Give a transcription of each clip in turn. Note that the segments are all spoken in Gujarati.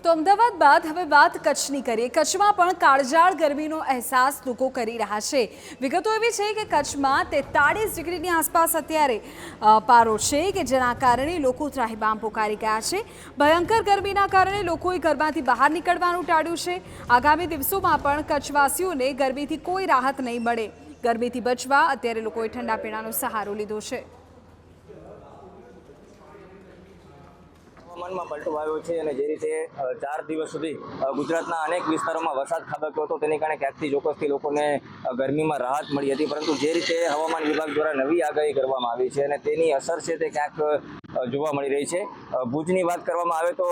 તો અમદાવાદ બાદ હવે વાત કચ્છની કરીએ। કચ્છમાં પણ કાળઝાળ ગરમીનો અહેસાસ લોકો કરી રહ્યા છે। વિગતો એવી છે કે કચ્છમાં 43 ડિગ્રીની આસપાસ અત્યારે પારો છે કે જેના કારણે લોકો ત્રાહિમામ પોકારી ગયા છે। ભયંકર ગરમીના કારણે લોકોએ ઘરમાંથી બહાર નીકળવાનું ટાળ્યું છે। આગામી દિવસોમાં પણ કચ્છવાસીઓને ગરમીથી કોઈ રાહત નહીં મળે। ગરમીથી બચવા અત્યારે લોકોએ ઠંડા પીણાનો સહારો લીધો છે। હવામાનમાં પલટો આવ્યો છે અને જે રીતે 4 દિવસ સુધી ગુજરાતના અનેક વિસ્તારોમાં વરસાદ ખાબક્યો હતો તેની કારણે ક્યાંકથી ચોક્કસથી લોકોને ગરમીમાં રાહત મળી હતી, પરંતુ જે રીતે હવામાન વિભાગ દ્વારા નવી આગાહી કરવામાં આવી છે અને તેની અસર છે તે ક્યાંક જોવા મળી રહી છે। ભુજની વાત કરવામાં આવે તો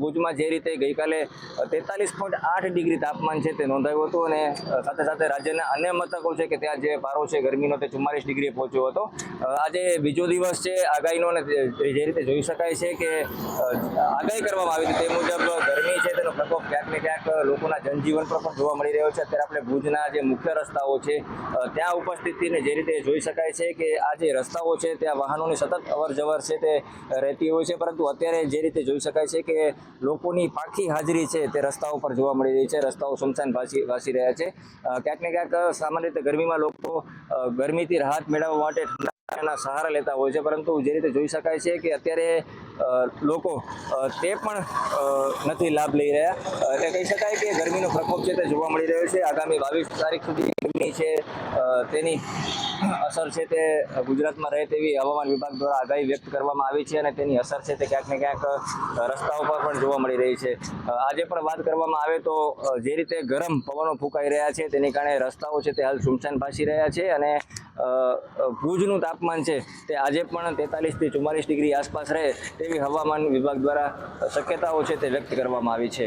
ભુજમાં જે રીતે ગઈકાલે 43.8 ડિગ્રી તાપમાન છે તે નોંધાયું હતું અને સાથે સાથે રાજ્યના અન્ય મથકો છે કે ત્યાં જે પારો છે ગરમીનો તે 44 ડિગ્રીએ પહોંચ્યો હતો। આજે બીજો દિવસ છે આગાહીનો અને જે રીતે જોઈ શકાય છે કે આગાહી કરવામાં આવી હતી તે મુજબ ગરમી છે તેનો પ્રકોપ ક્યાંક ને ક્યાંક લોકોના જનજીવન પર પણ જોવા મળી રહ્યો છે। અત્યારે આપણે ભુજના જે મુખ્ય રસ્તાઓ છે ત્યાં ઉપસ્થિત થઈને જે રીતે જોઈ શકાય છે કે આ જે રસ્તાઓ છે ત્યાં વાહનોની સતત અવર જવર છે તે રહેતી હોય છે, પરંતુ અત્યારે જે રીતે જોઈ શકાય છે કે લોકોની પાકી હાજરી છે તે રસ્તાઓ પર જોવા મળી રહી છે। રસ્તાઓ સુમસાન વાસી રહ્યા છે। ક્યાંક ને ક્યાંક સામાન્ય રીતે ગરમીમાં લોકો ગરમીથી રાહત મેળવવા માટે ઠંડા સહારા લેતા હોય છે, પરંતુ જે રીતે જોઈ શકાય છે કે અત્યારે લોકો તે પણ નથી લાભ લઈ રહ્યા। એટલે કહી શકાય કે ગરમીનો પ્રકોપ છે તે જોવા મળી રહ્યો છે। આગામી 22 તારીખ સુધી ગરમી છે તેની અસર છે તે ગુજરાતમાં રહે તેવી હવામાન વિભાગ દ્વારા આગાહી વ્યક્ત કરવામાં આવી છે અને તેની અસર છે તે ક્યાંક ને ક્યાંક રસ્તાઓ પર પણ જોવા મળી રહી છે। આજે પણ વાત કરવામાં આવે તો જે રીતે ગરમ પવનો ફૂંકાઈ રહ્યા છે તેની કારણે રસ્તાઓ છે તે હાલ સુમસાન ભાસી રહ્યા છે અને ભુજનું તાપમાન છે તે આજે પણ 43 થી 44 ડિગ્રી આસપાસ રહે તેવી હવામાન વિભાગ દ્વારા શક્યતાઓ છે તે વ્યક્ત કરવામાં આવી છે।